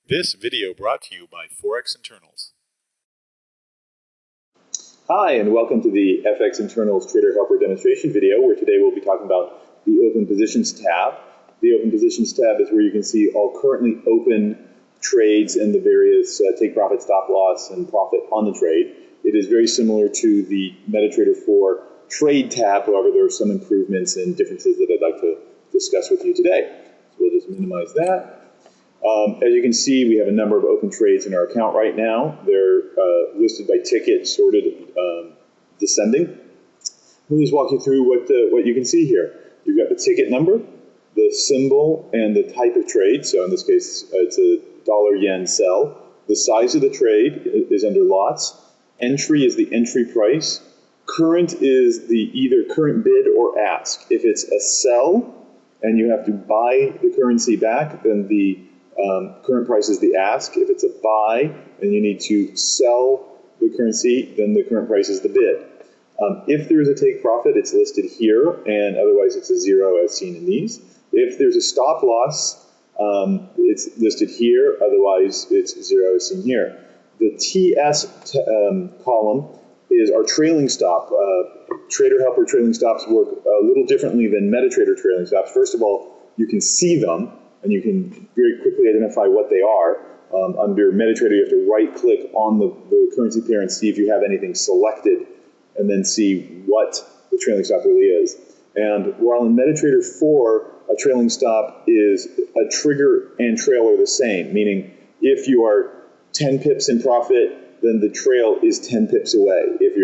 This video brought to you by Forex Internals. Hi, and welcome to the FX Internals Trader Helper demonstration video, where today we'll be talking about the Open Positions tab. The Open Positions tab is where you can see all currently open trades and the various take profit, stop loss, and profit on the trade. It is very similar to the MetaTrader 4 trade tab. However, there are some improvements and differences that I'd like to discuss with you today. So we'll just minimize that. As you can see, we have a number of open trades in our account right now. They're listed by ticket, sorted, descending. We'll just walk you through what you can see here. You've got the ticket number, the symbol, and the type of trade. So in this case, it's a dollar-yen sell. The size of the trade is under lots. Entry is the entry price. Current is the either current bid or ask. If it's a sell and you have to buy the currency back, then the current price is the ask. If it's a buy and you need to sell the currency, then the current price is the bid. If there is a take profit, it's listed here, and otherwise it's a zero as seen in these. If there's a stop loss, it's listed here, otherwise it's zero as seen here. The TS column is our trailing stop. Trader Helper trailing stops work a little differently than MetaTrader trailing stops. First of all, you can see them, and you can very quickly identify what they are. Under MetaTrader, you have to right-click on the currency pair and see if you have anything selected, and then see what the trailing stop really is. And while in MetaTrader 4, a trailing stop is a trigger and trail are the same, meaning if you are 10 pips in profit, then the trail is 10 pips away. If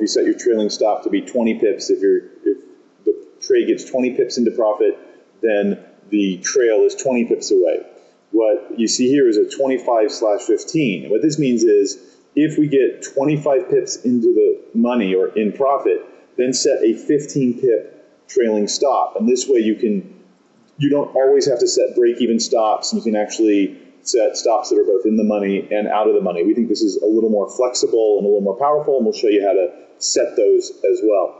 you set your trailing stop to be 20 pips, if the trade gets 20 pips into profit, then the trail is 20 pips away. What you see here is a 25/15. And what this means is if we get 25 pips into the money or in profit, then set a 15 pip trailing stop. And this way you don't always have to set break-even stops. You can actually set stops that are both in the money and out of the money. We think this is a little more flexible and a little more powerful, and we'll show you how to set those as well.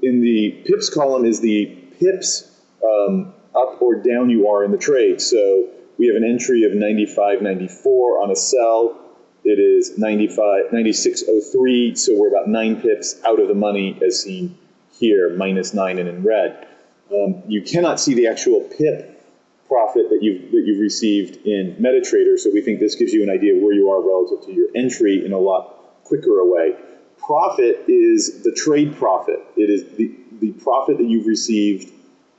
In the pips column is the pips up or down you are in the trade. So we have an entry of 95.94 on a sell. It is 96.03, so we're about 9 pips out of the money as seen here, -9 and in red. You cannot see the actual pip profit that you've received in MetaTrader, so we think this gives you an idea of where you are relative to your entry in a lot quicker a way. Profit is the trade profit. It is the profit that you've received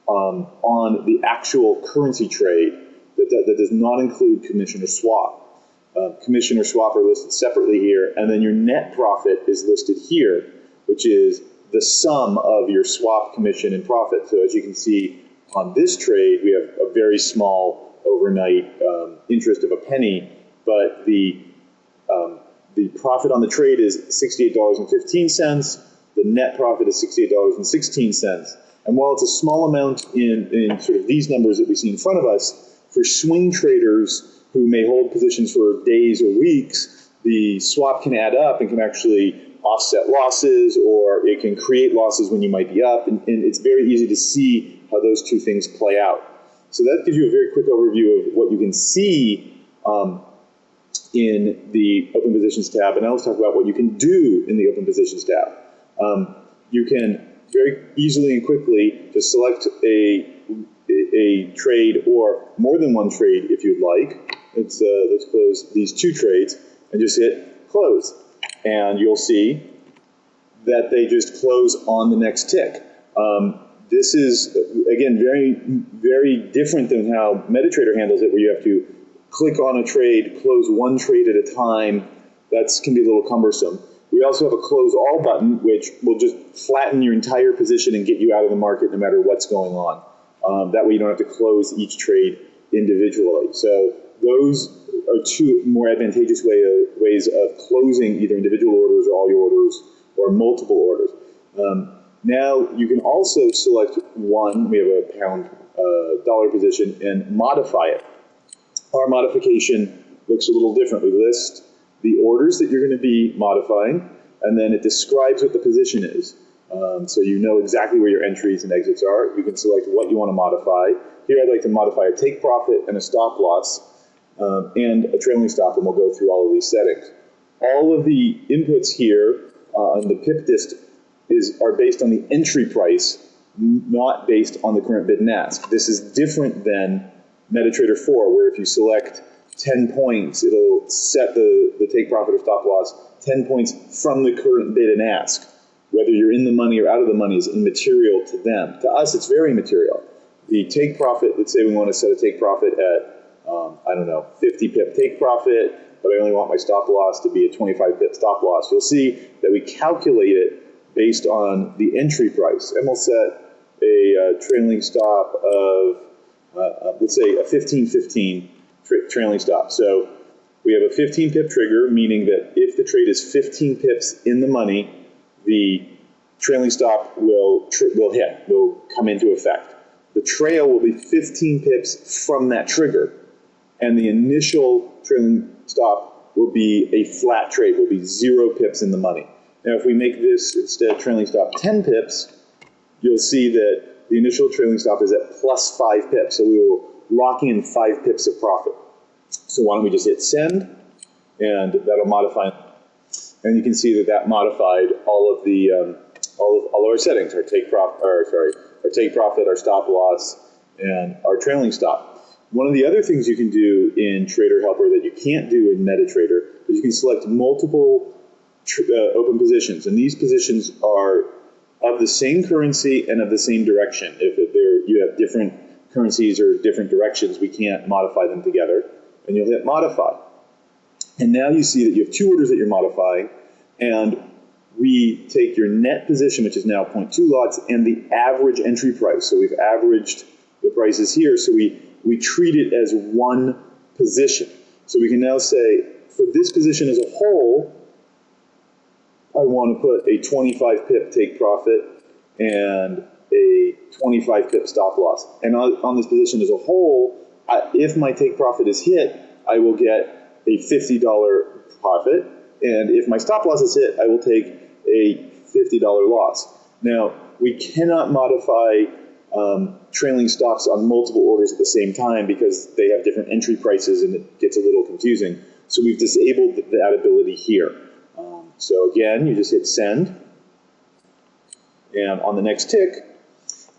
on the actual currency trade that does not include commission or swap. Commission or swap are listed separately here, and then your net profit is listed here, which is the sum of your swap, commission, and profit. So as you can see on this trade, we have a very small overnight interest of a penny, but the profit on the trade is $68.15. The net profit is $68.16. And while it's a small amount in sort of these numbers that we see in front of us, for swing traders who may hold positions for days or weeks, the swap can add up and can actually offset losses, or it can create losses when you might be up. And it's very easy to see how those two things play out. So that gives you a very quick overview of what you can see in the Open Positions tab. And now let's talk about what you can do in the Open Positions tab. You can very easily and quickly just select a trade or more than one trade if you'd like. Let's close these two trades and just hit close. And you'll see that they just close on the next tick. This is, again, very, very different than how MetaTrader handles it, where you have to click on a trade, close one trade at a time. That can be a little cumbersome. We also have a close all button, which will just flatten your entire position and get you out of the market no matter what's going on. That way you don't have to close each trade individually. So those are two more advantageous ways of closing either individual orders or all your orders or multiple orders. Now you can also select one, we have a pound dollar position, and modify it. Our modification looks a little different. We list the orders that you're going to be modifying, and then it describes what the position is. So you know exactly where your entries and exits are. You can select what you want to modify. Here I'd like to modify a take profit and a stop loss and a trailing stop, and we'll go through all of these settings. All of the inputs here on the pip dist are based on the entry price, not based on the current bid and ask. This is different than MetaTrader 4, where if you select 10 points, it'll set the take profit or stop loss 10 points from the current bid and ask. Whether you're in the money or out of the money is immaterial to them. To us, it's very material. The take profit, let's say we want to set a take profit at, 50 pip take profit, but I only want my stop loss to be a 25 pip stop loss. You'll see that we calculate it based on the entry price, and we'll set a trailing stop of, let's say, a 15-15 trailing stop. So we have a 15 pip trigger, meaning that if the trade is 15 pips in the money, the trailing stop will come into effect. The trail will be 15 pips from that trigger, and the initial trailing stop will be a flat trade, will be 0 pips in the money. Now, if we make this instead trailing stop 10 pips, you'll see that the initial trailing stop is at plus 5 pips, so we will lock in 5 pips of profit. So why don't we just hit send, and that'll modify. And you can see that modified all of the all of our settings: our take profit, our stop loss, and our trailing stop. One of the other things you can do in Trader Helper that you can't do in MetaTrader is you can select multiple open positions, and these positions are of the same currency and of the same direction. If you have different currencies or different directions, we can't modify them together. And you'll hit modify. And now you see that you have 2 orders that you're modifying, and we take your net position, which is now 0.2 lots, and the average entry price. So we've averaged the prices here, so we treat it as one position. So we can now say, for this position as a whole, I want to put a 25 pip take profit and a 25 pip stop loss. And on this position as a whole, if my take profit is hit, I will get a $50 profit. And if my stop loss is hit, I will take a $50 loss. Now, we cannot modify trailing stops on multiple orders at the same time because they have different entry prices and it gets a little confusing. So we've disabled that ability here. So again, you just hit send. And on the next tick,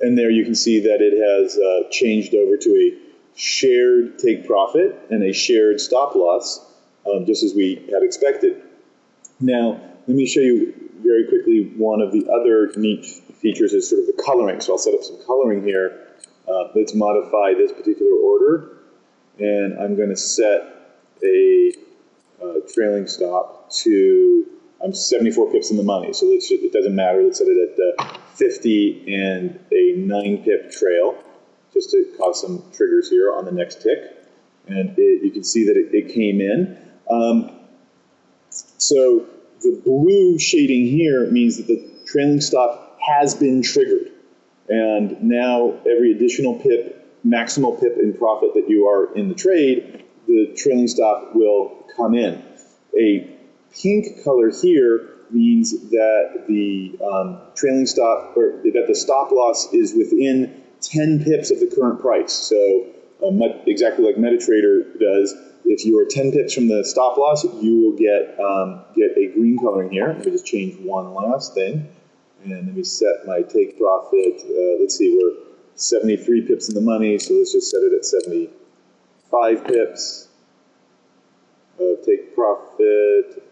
and there you can see that it has changed over to a shared take profit and a shared stop loss, just as we had expected. Now, let me show you very quickly one of the other neat features is sort of the coloring. So I'll set up some coloring here. Let's modify this particular order, and I'm going to set a trailing stop to 74 pips in the money. So it doesn't matter. Let's set it at 50 and a 9 pip trail, just to cause some triggers here on the next tick. And you can see that it came in. So the blue shading here means that the trailing stop has been triggered. And now every additional pip, maximal pip in profit that you are in the trade, the trailing stop will come in. A pink color here means that the trailing stop, or that the stop loss is within 10 pips of the current price. So exactly like MetaTrader does, if you are 10 pips from the stop loss, you will get a green coloring here. Let me just change one last thing. And let me set my take profit. Let's see, we're 73 pips in the money, so let's just set it at 75 pips of take profit.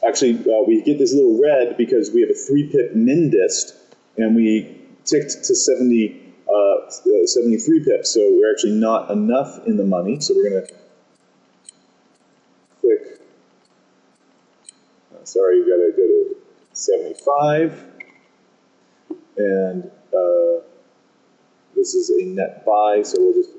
Actually, we get this little red because we have a 3 pip min dist, and we ticked to 73 pips, so we're actually not enough in the money, so we're going to click, sorry, you've got to go to 75, and this is a net buy, so we'll just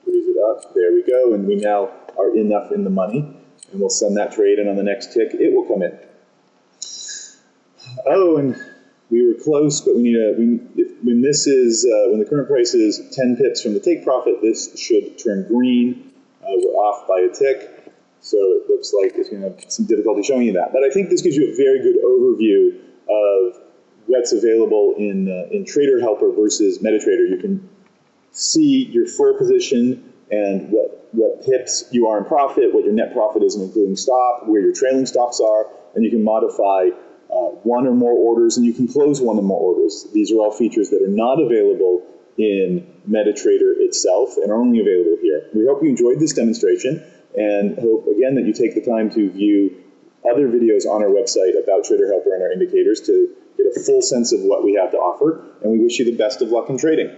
raise it up. There we go, and we now are enough in the money, and we'll send that trade, and on the next tick, it will come in. Oh, and we were close, but we need when the current price is 10 pips from the take profit, this should turn green. We're off by a tick, so it looks like it's going to have some difficulty showing you that. But I think this gives you a very good overview of what's available in Trader Helper versus MetaTrader. You can see your full position and what pips you are in profit, what your net profit is including stop, where your trailing stops are, and you can modify one or more orders, and you can close one or more orders. These are all features that are not available in MetaTrader itself and are only available here. We hope you enjoyed this demonstration and hope, again, that you take the time to view other videos on our website about Trader Helper and our indicators to get a full sense of what we have to offer, and we wish you the best of luck in trading.